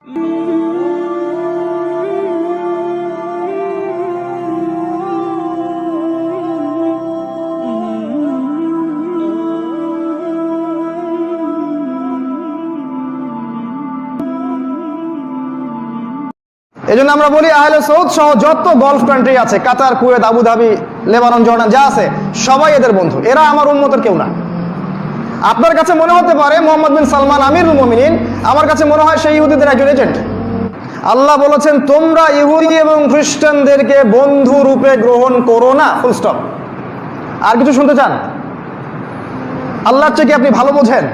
এজন্য আমরা বলি আহলে সৌদ সহ যত গলফ কান্ট্রি আছে, কাতার, কুয়েত, আবুধাবি, লেবানন, জর্ডান যা আছে, সবাই এদের বন্ধু। এরা আমার উম্মতের কেউ না। আপনার কাছে মনে হতে পারে মোহাম্মদ বিন সালমান আমিরুল মুমিনিন, আমার কাছে মনে হয় সেই ইহুদিদের একজন এজেন্ট। আল্লাহ বলেছেন, তোমরা ইহুদি এবং খ্রিস্টানদেরকে বন্ধু রূপে গ্রহণ করো না, ফুল স্টপ। আর কিছু শুনতে চান? আল্লাহর চেয়ে কি আপনি ভালো বোঝেন?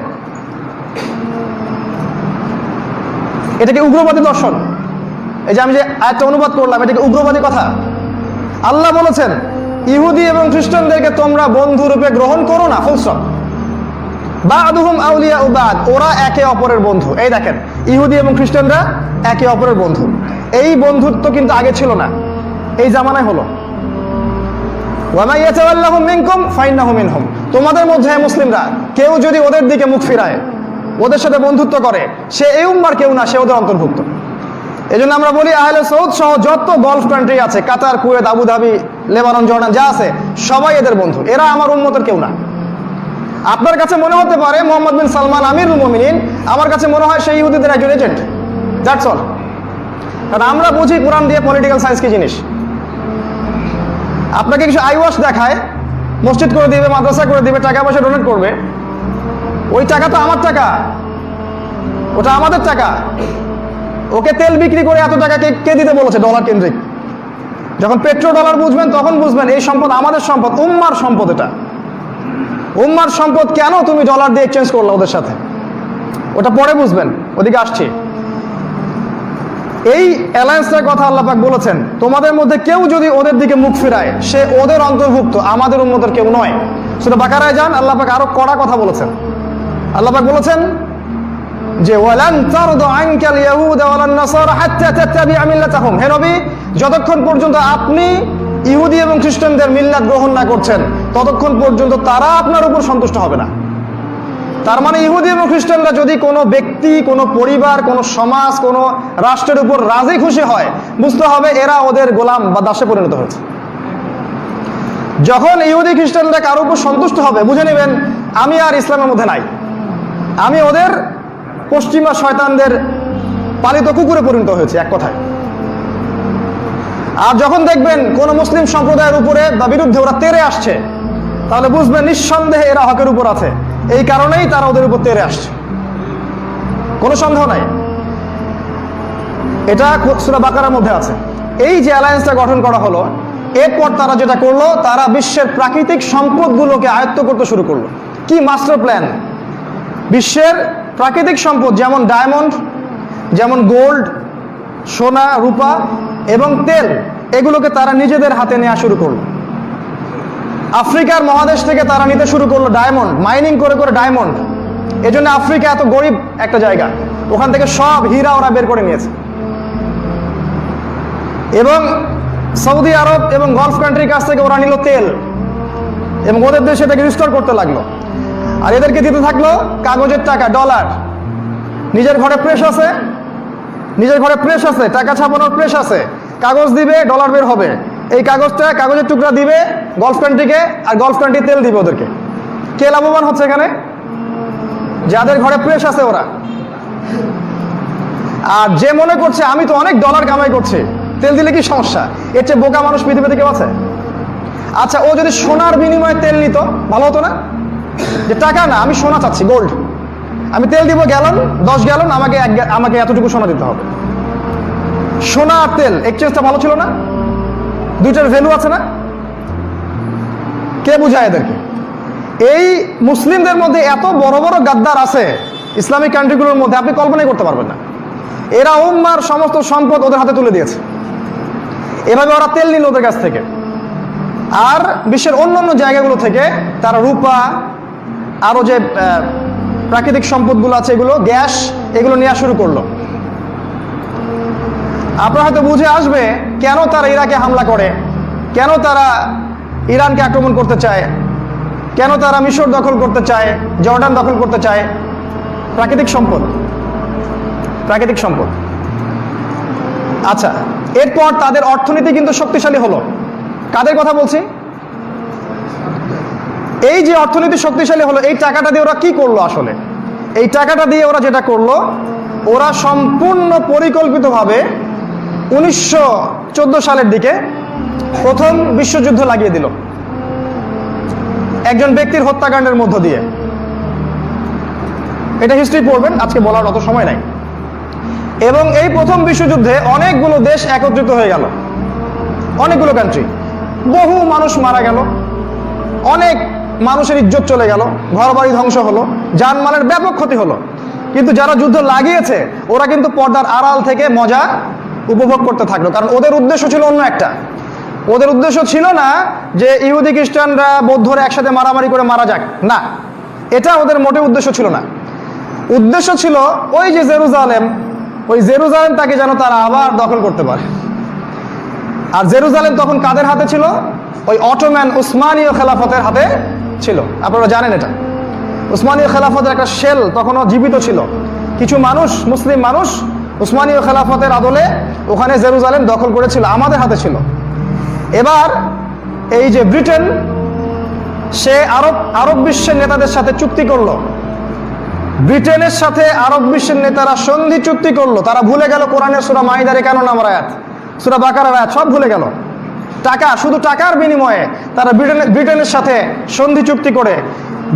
এটাকে উগ্রবাদী দর্শন। এই যে আমি যে একটা অনুবাদ করলাম, এটাকে উগ্রবাদী কথা। আল্লাহ বলেছেন ইহুদি এবং খ্রিস্টানদেরকে তোমরা বন্ধু রূপে গ্রহণ করো না, ফুল স্টপ। বা'দুহুম আউলিয়াউ বা'দ, ওরা একে অপরের বন্ধু। এই দেখেন, ইহুদি এবং খ্রিস্টানরা একে অপরের বন্ধু। এই বন্ধুত্ব কিন্তু আগে ছিল না, এই জামানায় হলো। ওয়া মা ইয়াতাওয়াল্লাহুম মিনকুম ফাইন্নাহু মিনহুম, তোমাদের মধ্যে মুসলিমরা কেউ যদি ওদের দিকে মুখ ফিরায়, ওদের সাথে বন্ধুত্ব করে, সে এই উম্মার কেউ না, সে ওদের অন্তর্ভুক্ত। এজন্য আমরা বলি আহলে সৌদ সহ যত গলফ কান্ট্রি আছে, কাতার, কুয়েত, আবুধাবি, লেবানন, জর্ডান যা আছে, সবাই এদের বন্ধু। এরা আমার উম্মতের কেউ না। আপনার কাছে মনে হতে পারে মোহাম্মদ বিন সালমান আমিরুল মুমিনিন, আমার কাছে মনে হয় সেই ইহুদিদের একজন এজেন্ট। That's all. কারণ আমরা বুঝি কোরআন দিয়ে পলিটিক্যাল সায়েন্স কি জিনিস। আপনাকে কিছু আইওয়াশ দেখায়, মসজিদ করে দিবে, মাদ্রাসা করে দিবে, টাকা পয়সা ডোনেট করবে। ওই টাকা তো আমার টাকা, ওটা আমাদের টাকা। ওকে তেল বিক্রি করে এত টাকা কে দিতে বলেছে? ডলার কেন্দ্রিক। যখন পেট্রো ডলার বুঝবেন তখন বুঝবেন এই সম্পদ আমাদের সম্পদ, উম্মার সম্পদ। এটা উম্মার সম্পদ। কেন তুমি ডলার দিয়ে এক্সচেঞ্জ করলো ওদের সাথে? ওটা পরে বুঝবেন, ওদিকে আসছি। এই অ্যালায়েন্সটার কথা আল্লাহ পাক বলেছেন, তোমাদের মধ্যে কেউ যদি ওদের দিকে মুখ ফিরায়, সে ওদের অন্তর্ভুক্ত, আমাদের উম্মতের কেউ নয়। সূরা বাকারায় যান, আল্লাহ পাক আরো কড়া কথা বলেছেন। আল্লাহ পাক বলেছেন যে ওয়ালান তারদা আনকাল ইয়াহুদা ওয়ালান নাসারা হাত্তা তাত্তাবি'a মিল্লাতাহুম, হে নবী, যতক্ষণ পর্যন্ত আপনি ইহুদি এবং খ্রিস্টানদের মিল্লাত গ্রহণ না করছেন, ততক্ষণ পর্যন্ত তারা আপনার উপর সন্তুষ্ট হবে না। তার মানে ইহুদি এবং খ্রিস্টানরা যদি কোনো ব্যক্তি, কোনো পরিবার, কোনো সমাজ, কোনো রাষ্ট্রের উপর রাজি খুশি হয়, বুঝতে হবে এরা ওদের গোলাম বা দাসে পরিণত হয়েছে। যখন ইহুদি খ্রিস্টানরা কারো উপর সন্তুষ্ট হবে, বুঝে নেবেন আমি আর ইসলামের মধ্যে নাই, আমি ওদের পশ্চিমা শয়তানদের পালিত কুকুরে পরিণত হয়েছে, এক কথায়। আর যখন দেখবেন কোন মুসলিম সম্প্রদায়ের উপরে বা বিরুদ্ধে ওরা তেড়ে আসছে, তাহলে বুঝবেন নিঃসন্দেহে এরা হকের উপর আছে। এই কারণেই তারা ওদের উপর তেড়ে আসছে, কোনো সন্দেহ নাই। এটা সূরা বাকারার মধ্যে আছে। এই যে অ্যালায়েন্সটা গঠন করা হলো, এরপর তারা যেটা করলো, তারা বিশ্বের প্রাকৃতিক সম্পদগুলোকে আয়ত্ত করতে শুরু করলো। কি মাস্টার প্ল্যান! বিশ্বের প্রাকৃতিক সম্পদ যেমন ডায়মন্ড, যেমন গোল্ড, সোনা, রূপা এবং তেল, এগুলোকে তারা নিজেদের হাতে নেওয়া শুরু করলো। আফ্রিকার মহাদেশ থেকে তারা নিতে শুরু করলো ডায়মন্ড, মাইনিং করে করে ডায়মন্ড। এজন্য আফ্রিকা এত গরিব একটা জায়গা, ওখান থেকে সব হীরা ওরা বের করে নিয়েছে। এবং সৌদি আরব এবং গলফ কান্ট্রির কাছ থেকে ওরা নিল তেল, এবং ওদের দেশে এটাকে রিস্টোর করতে লাগলো। আর এদেরকে দিতে থাকলো কাগজের টাকা, ডলার। নিজের ঘরে প্রেস আছে, নিজের ঘরে প্রেস আছে, টাকা ছাপানোর প্রেস আছে, কাগজ দিবে, ডলার বের হবে। এই কাগজটা, কাগজের টুকরা দিবে গলফ কান্ট্রিকে, আর গলফ কান্ট্রি তেল দিবে ওদেরকে। কে লাভবান হচ্ছে এখানে? যাদের ঘরে প্রেস আছে ওরা। আর যে মনে করছে আমি তো অনেক ডলার কামাই করছি, তেল দিলে কি সমস্যা, এর চেয়ে বোকা মানুষ পৃথিবীতে কেউ আছে? আচ্ছা, ও যদি সোনার বিনিময়ে তেল নিত ভালো হতো না? যে টাকা না, আমি সোনা চাচ্ছি, গোল্ড, আমি তেল দিব গ্যালন, 10 গ্যালন, আমাকে এতটুকু সোনা দিতে হবে। সোনা আর তেল এক্সচেঞ্জটা ভালো ছিল না? দুইটার ভ্যালু আছে না? কে বুঝায় এদেরকে? এই মুসলিমদের মধ্যে এত বড় বড় গাদ্দার আছে ইসলামিক কান্ট্রিগুলোর মধ্যে, আপনি কল্পনাই করতে পারবেন না। এরা উম্মার সমস্ত সম্পদ ওদের হাতে তুলে দিয়েছে। এভাবে ওরা তেল নিল ওদের কাছ থেকে, আর বিশ্বের অন্যান্য জায়গাগুলো থেকে তারা রূপা, আরো যে প্রাকৃতিক সম্পদগুলো আছে, এগুলো গ্যাস, এগুলো নেওয়া শুরু করলো। আপনার হয়তো বুঝে আসবে কেন তারা ইরাকে হামলা করে, কেন তারা ইরানকে আক্রমণ করতে চায়, কেন তারা মিশর দখল করতে চায়, জর্ডান দখল করতে চায়। প্রাকৃতিক সম্পদ, প্রাকৃতিক সম্পদ। আচ্ছা, এরপর তাদের অর্থনীতি কিন্তু শক্তিশালী হলো। কাদের কথা বলছি? এই যে অর্থনীতি শক্তিশালী হলো, এই টাকাটা দিয়ে ওরা কি করলো? আসলে এই টাকাটা দিয়ে ওরা যেটা করলো, ওরা সম্পূর্ণ পরিকল্পিতভাবে 1914 সালের দিকে প্রথম বিশ্বযুদ্ধ লাগিয়ে দিল একজন ব্যক্তির হত্যাকাণ্ডের মধ্য দিয়ে। এটা হিস্ট্রি পড়বেন, আজকে বলার অত সময় নাই। এবং এই প্রথম বিশ্বযুদ্ধে অনেকগুলো দেশ একত্রিত হয়ে গেল, অনেকগুলো কান্ট্রি, বহু মানুষ মারা গেল, অনেক মানুষের ইজ্জত চলে গেল, ঘরবাড়ি ধ্বংস হলো, জানমালের ব্যাপক ক্ষতি হলো। কিন্তু যারা যুদ্ধ লাগিয়েছে ওরা কিন্তু পর্দার আড়াল থেকে মজা উপভোগ করতে থাকলো, কারণ ওদের উদ্দেশ্য ছিল অন্য একটা। ওদের উদ্দেশ্য ছিল না যে ইহুদি খ্রিস্টানরা বৌদ্ধরা একসাথে মারামারি করে মারা যাক, না, এটা ওদের মোটে উদ্দেশ্য ছিল না। উদ্দেশ্য ছিল ওই যে জেরুজালেম, ওই জেরুজালেমটাকে যেন তারা আবার দখল করতে পারে। আর জেরুজালেম তখন কাদের হাতে ছিল? ওই অটোম্যান উসমানীয় খেলাফতের হাতে ছিল। আপনারা জানেন এটা। উসমানীয় খেলাফতের একটা শেল তখনও জীবিত ছিল, কিছু মানুষ, মুসলিম মানুষ উসমানীয় খেলাফতের আদলে ওখানে জেরুজালেম দখল করেছিল, আমাদের হাতে ছিল। এবার এই যে ব্রিটেন, সে আরব বিশ্বের নেতাদের সাথে চুক্তি করলো, ব্রিটেনের সাথে আরব বিশ্বের নেতারা সন্ধি চুক্তি করলো। তারা ভুলে গেল কোরআনের সূরা মাইদার 51 নম্বর আয়াত, সূরা বাকারার আয়াত, সব ভুলে গেল। টাকা, শুধু টাকার বিনিময়ে তারা ব্রিটেনের সাথে সন্ধি চুক্তি করে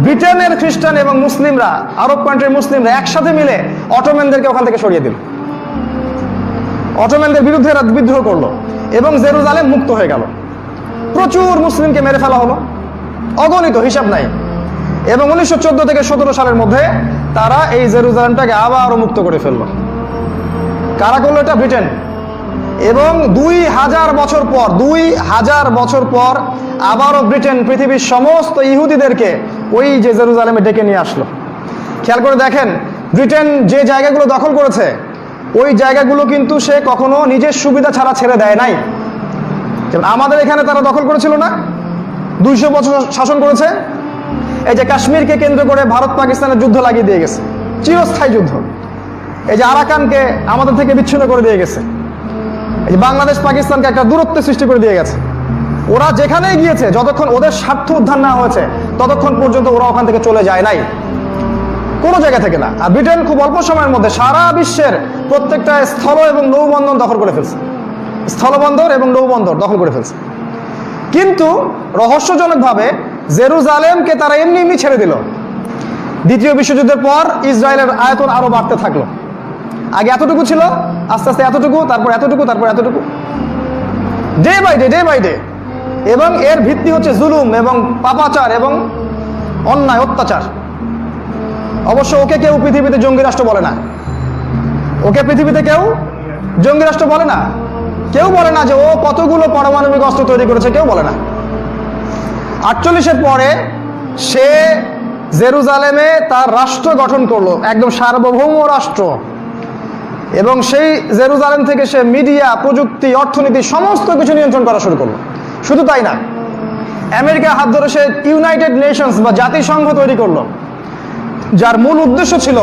ব্রিটেনের খ্রিস্টান এবং মুসলিমরা, আরব কান্ট্রির মুসলিমরা একসাথে মিলে অটোম্যানদেরকে ওখান থেকে সরিয়ে দিল, অটোম্যানদের বিরুদ্ধে বিদ্রোহ করলো এবং জেরুজালেম মুক্ত হয়ে গেল। প্রচুর মুসলিমকে মেরে ফেলা হলো, অগণিত, হিসাব নাই। এবং 1914 থেকে 17 সালের মধ্যে তারা এই জেরুজালেমটাকে আবারও মুক্ত করে ফেললো। কারা করলো এটা? ব্রিটেন। এবং 2000 বছর পর আবারও ব্রিটেন পৃথিবীর সমস্ত ইহুদিদেরকে ওই যে জেরুজালেমে ডেকে নিয়ে আসলো। খেয়াল করে দেখেন, ব্রিটেন যে জায়গাগুলো দখল করেছে ওই জায়গাগুলো কিন্তু সে কখনো নিজের সুবিধা ছাড়া ছেড়ে দেয় নাই। যেমন আমাদের এখানে তারা দখল করেছিল না, 200 বছর শাসন করেছে। এই যে কাশ্মীরকে কেন্দ্র করে ভারত পাকিস্তানের যুদ্ধ লাগিয়ে দিয়ে গেছে, চিরস্থায়ী যুদ্ধ। এই যে আরাকানকে আমাদের থেকে বিচ্ছিন্ন করে দিয়ে গেছে। এই যে বাংলাদেশ পাকিস্তানকে একটা দূরত্ব সৃষ্টি করে দিয়ে গেছে। ওরা যেখানেই গিয়েছে, যতক্ষণ ওদের স্বার্থ উদ্ধার না হয়েছে ততক্ষণ পর্যন্ত ওরা ওখান থেকে চলে যায় নাই, কোনো জায়গা থেকে না। আর ব্রিটেন খুব অল্প সময়ের মধ্যে সারা বিশ্বের প্রত্যেকটা স্থল এবং নৌবন্দর দখল করে ফেলছে, স্থলবন্দর এবং নৌবন্দর দখল করে ফেলছে। কিন্তু রহস্যজনকভাবে জেরুজালেমকে তারা এমনি এমনি ছেড়ে দিল। দ্বিতীয় বিশ্বযুদ্ধের পর ইসরায়েলের আয়তন আরো বাড়তে থাকলো। আগে এতটুকু ছিল, আস্তে আস্তে এতটুকু, তারপর এতটুকু, তারপর এতটুকু, ডে বাই ডে। এবং এর ভিত্তি হচ্ছে জুলুম এবং পাপাচার এবং অন্যায়, অত্যাচার। অবশ্য ওকে কেউ পৃথিবীতে জঙ্গি রাষ্ট্র বলে না, ওকে পৃথিবীতে কেউ জঙ্গি রাষ্ট্র বলে না। কেউ বলে না যে ও কতগুলো পারমাণবিক অস্ত্র তৈরি করেছে, কেউ বলে না। 48-এর পরে সে জেরুজালেমে তার রাষ্ট্র গঠন করলো, একদম সার্বভৌম রাষ্ট্র। এবং সেই জেরুজালেম থেকে সে মিডিয়া, প্রযুক্তি, অর্থনীতি সমস্ত কিছু নিয়ন্ত্রণ করা শুরু করলো। শুধু তাই না, আমেরিকার হাত ধরে সে ইউনাইটেড নেশনস বা জাতিসংঘ তৈরি করলো, যার মূল উদ্দেশ্য ছিল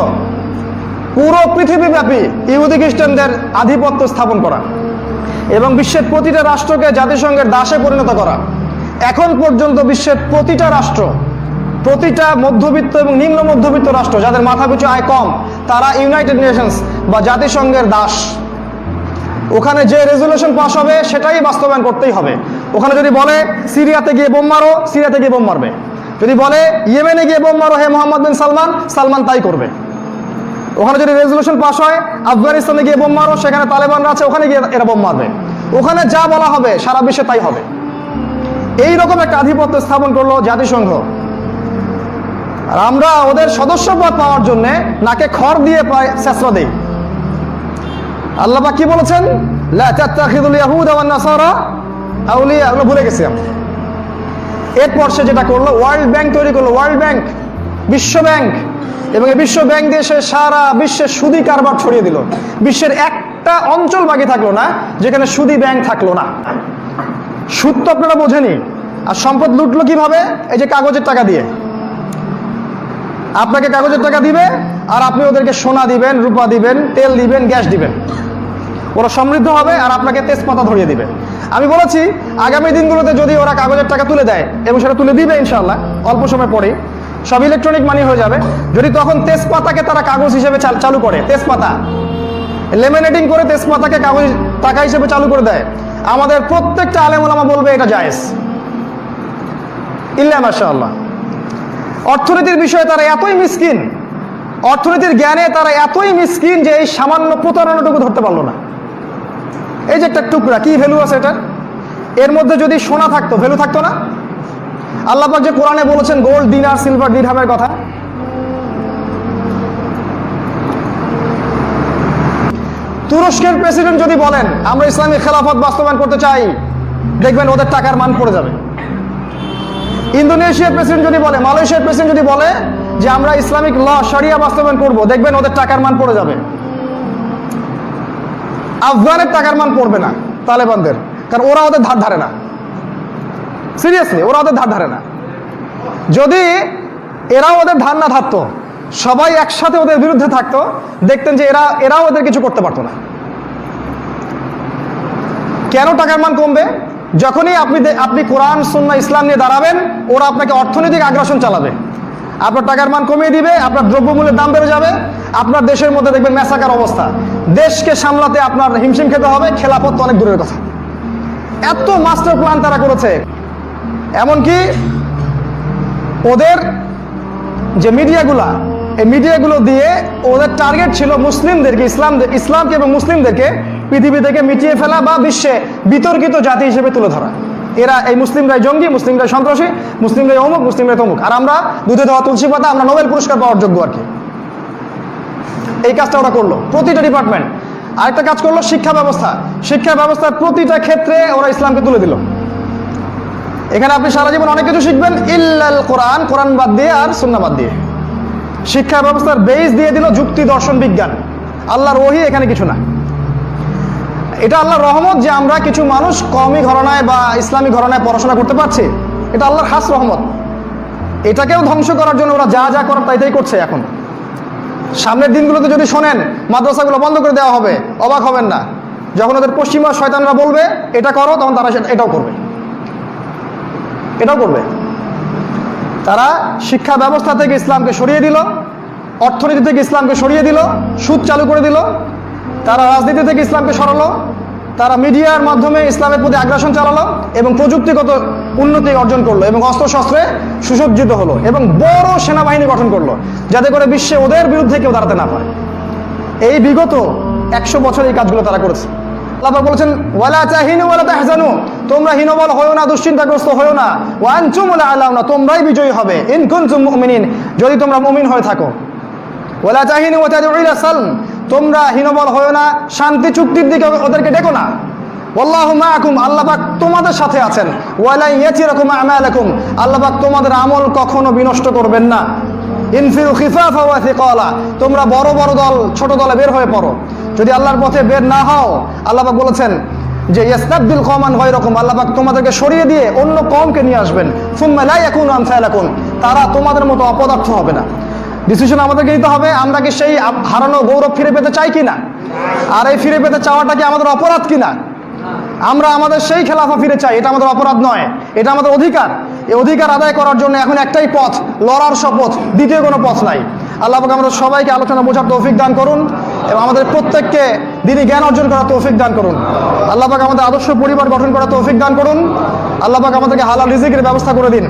পুরো পৃথিবীব্যাপী ইহুদি খ্রিস্টানদের আধিপত্য স্থাপন করা এবং বিশ্বের প্রতিটা রাষ্ট্রকে জাতিসংঘের দাসে পরিণত করা। এখন পর্যন্ত বিশ্বের প্রতিটা রাষ্ট্র, প্রতিটা মধ্যবিত্ত এবং নিম্ন মধ্যবিত্ত রাষ্ট্র যাদের মাথাপিছু আয় কম, তারা ইউনাইটেড নেশনস বা জাতিসংঘের দাস। ওখানে যে রেজুলেশন পাস হবে সেটাই বাস্তবায়ন করতেই হবে। ওখানে যদি বলে সিরিয়াতে গিয়ে বোম মারো, সিরিয়াতে গিয়ে বোম মারবে। যদি বলে ইয়েমেনে গিয়ে বোম মারো হে মোহাম্মদ বিন সালমান, সালমান তাই করবে। ওখানে যদি রেজুলেশন পাস হয় আফগানিস্তানে গিয়ে বোম মারো, সেখানে তালেবানরা আছে, ওখানে গিয়ে এরা বোম মারবে। ওখানে যা বলা হবে সারা বিশ্বে তাই হবে। এইরকম একটা আধিপত্য স্থাপন করলো জাতিসংঘ। আর আমরা ওদের সদস্যপদ পাওয়ার জন্য নাকে খড় দিয়ে প্রায় চেষ্টা দিই। আল্লাহ পাক কি বলেছেন? লা তাত্তাখিযুল ইয়াহুদা ওয়ান নাসারা আউলিয়া, আমরা ভুলে গেছি আমরা। এরপর সে যেটা করলো, ওয়ার্ল্ড ব্যাংক তৈরি করলো, ওয়ার্ল্ড ব্যাংক, বিশ্ব ব্যাংক। এবং এই বিশ্ব ব্যাংক দিয়ে সে সারা বিশ্বের সুদি কারবার ছড়িয়ে দিল। বিশ্বের একটা অঞ্চল বাকি থাকলো না যেখানে সুদি ব্যাংক থাকলো না। সুদ তো আপনারা বোঝেনি। আর সম্পদ লুটলো কিভাবে? এই যে কাগজের টাকা দিয়ে। আপনাকে কাগজের টাকা দিবে আর আপনি ওদেরকে সোনা দিবেন, রূপা দিবেন, তেল দিবেন, গ্যাস দিবেন। ওরা সমৃদ্ধ হবে আর আপনাকে তেজপাতা ধরিয়ে দিবে। আমি বলেছি আগামী দিনগুলোতে যদি ওরা কাগজের টাকা তুলে দেয়, এবং সেটা তুলে দিবে ইনশাআল্লাহ অল্প সময় পরেই, সব ইলেকট্রনিক মানি হয়ে যাবে। যদি তখন তেজপাতাকে তারা কাগজ হিসেবে চালু করে, তেজপাতা লেমিনেটিং করে তেজপাতাকে কাগজ টাকা হিসেবে চালু করে দেয়, আমাদের প্রত্যেকটা আলেম ওলামা বলবে এটা জায়েজ ইল্লা মাশাআল্লাহ। অর্থনীতির বিষয়ে তারা এতই মিসকিন, অর্থনীতির জ্ঞানে তারা এতই মিসকিন যে এই সামান্য প্রতারণাটুকু ধরতে পারলো না। এই যে একটা টুকরা, কি ভ্যালু আছে এটা? এর মধ্যে যদি সোনা থাকতো ভ্যালু থাকতো না? আল্লাহ পাক যে কোরআনে বলেছেন গোল্ড, দিনার, সিলভার, দিরহামের কথা, তুরস্কের প্রেসিডেন্ট যদি বলেন আমরা ইসলামী খেলাফত বাস্তবায়ন করতে চাই, দেখবেন ওদের টাকার মান পড়ে যাবে। ইন্দোনেশিয়ার প্রেসিডেন্ট যদি বলে, মালয়েশিয়ার প্রেসিডেন্ট যদি বলে যে আমরা ইসলামিক ল শরিয়া বাস্তবায়ন করব, দেখবেন ওদের টাকার মান পড়ে যাবে। আফগানের টাকার মান পড়বে না তালেবানদের, কারণ ওরা ওদের ধার ধারে না। সিরিয়াসলি, ওরা ওদের ধার ধারে না। যদি এরাও ওদের ধার না ধারতো, সবাই একসাথে ওদের বিরুদ্ধে থাকতো, দেখতেন যে এরাও ওদের কিছু করতে পারতো না। কেন টাকার মান কমবে? যখনই আপনি কোরআন সুন্নাহ ইসলাম নিয়ে দাঁড়াবেন, ওরা আপনাকে অর্থনৈতিক আগ্রাসন চালাবে, আপনার টাকার মান কমিয়ে দিবে, আপনার দ্রব্যমূল্যের দাম বেড়ে যাবে, আপনার দেশের মধ্যে দেখবেন ম্যাসাকার অবস্থা, দেশকে সামলাতে আপনার হিমশিম খেতে হবে, খেলাফত তো অনেক দূরের কথা। এত মাস্টার প্ল্যান তারা করেছে। এমনকি ওদের যে মিডিয়াগুলা, এই মিডিয়াগুলো দিয়ে ওদের টার্গেট ছিল মুসলিমদেরকে, ইসলামকে এবং মুসলিমদেরকে পৃথিবী থেকে মিটিয়ে ফেলা বা বিশ্বে বিতর্কিত জাতি হিসেবে তুলে ধরা। এরা এই মুসলিমরাই জঙ্গি, মুসলিমরাই সন্ত্রাসী, মুসলিমরাই অমুক, মুসলিমরাই তমুক, আর আমরা দুধে দেওয়া তুলসী পাতা, আমরা নোবেল পুরস্কার পাওয়ার যোগ্য আর কি। এই কাজটা ওরা করলো প্রতিটা ডিপার্টমেন্ট। আরেকটা কাজ করলো শিক্ষা ব্যবস্থা। শিক্ষা ব্যবস্থার প্রতিটা ক্ষেত্রে ওরা ইসলামকে তুলে দিল। এখানে আপনি সারা জীবন অনেক কিছু শিখবেন ইল্লাল কোরআন, কোরআন বাদ দিয়ে আর সুন্নাহ বাদ দিয়ে। শিক্ষা ব্যবস্থার বেস দিয়ে দিল যুক্তি, দর্শন, বিজ্ঞান। আল্লাহর ওহী এখানে কিছু না। এটা আল্লাহর রহমত যে আমরা কিছু মানুষ কওমি ঘরানায় বা ইসলামী ঘরানায় পড়াশোনা করতে পারছি, এটা আল্লাহর খাস রহমত। এটাকেও ধ্বংস করার জন্য ওরা যা যা করার তাই করছে এখন। সামনের দিনগুলোতে যদি শোনেন মাদ্রাসাগুলো বন্ধ করে দেওয়া হবে, অবাক হবেন না। যখন ওদের পশ্চিমা শয়তানরা বলবে এটা করো, তখন তারা এটাও করবে, এটাও করবে। তারা শিক্ষা ব্যবস্থা থেকে ইসলামকে সরিয়ে দিল, অর্থনীতি থেকে ইসলামকে সরিয়ে দিল, সুদ চালু করে দিল। তারা রাজনীতি থেকে ইসলামকে সরালো, তারা মিডিয়ার মাধ্যমে ইসলামের প্রতি আগ্রাসন চালালো এবং প্রযুক্তিগত উন্নতি অর্জন করলো এবং অস্ত্রশস্ত্রে সুসজ্জিত হলো এবং বড় সেনাবাহিনী গঠন করলো, যাতে করে বিশ্বে ওদের বিরুদ্ধে কেউ দাঁড়াতে না পারে। এই বিগত 100 বছর এই কাজগুলো তারা করেছে। আল্লাহ বলেছেন ওয়ালা তাহিনু ওয়ালা তাহজানু, তোমরা হীনবল হয়ো না, দুশ্চিন্তাগ্রস্ত হয়ো না, ওয়া আনতুমুল আ'লাউনা, তোমরাই বিজয়ী হবে, ইন কুনতুম মুমিনিন, যদি তোমরা মুমিন হয়ে থাকো। ওয়ালা তাহিনু ওয়া তাদউ ইলা সালম, তোমরা হীনবল হয়ো না, শান্তি চুক্তির দিকে ওদেরকে ডেকো না। ওয়াল্লাহু মাআকুম, আল্লাহ পাক তোমাদের সাথে আছেন। ওয়ালা ইয়াতিরাকুম আমালাকুম, আল্লাহ পাক তোমাদের আমল কখনো বিনষ্ট করবেন না। ইনফিরু খিফাফা ওয়া সিকালা, তোমরা বড় বড় দল ছোট দলে বের হয়ে পড়ো। যদি আল্লাহর পথে বের না হও, আল্লাহ পাক বলেছেন যে ইয়াস্তাবদিল কওমান গায়রাকুম, আল্লাহ পাক তোমাদেরকে সরিয়ে দিয়ে অন্য কওমকে নিয়ে আসবেন। সুম্মা লা ইয়াকুনু আমসালাকুম, তারা তোমাদের মতো অপদার্থ হবে না। ডিসিশন আমাদেরকে নিতে হবে, আমরা কি সেই হারানো গৌরব ফিরে পেতে চাই কিনা, আর এই ফিরে পেতে চাওয়াটা কি আমাদের অপরাধ কিনা? আমরা আমাদের সেই খেলাফা ফিরে চাই, এটা আমাদের অপরাধ নয়, এটা আমাদের অধিকার। এই অধিকার আদায় করার জন্য এখন একটাই পথ, লড়ার শপথ, দ্বিতীয় কোনো পথ নাই। আল্লাহ পাক আমাদের সবাইকে আলোচনা বোঝার তৌফিক দান করুন এবং আমাদের প্রত্যেককে দ্বীনি জ্ঞান অর্জন করার তৌফিক দান করুন। আল্লাহ পাক আমাদের আদর্শ পরিবার গঠন করার তৌফিক দান করুন। আল্লাহ পাক আমাদেরকে হালাল রিজিকের ব্যবস্থা করে দিন।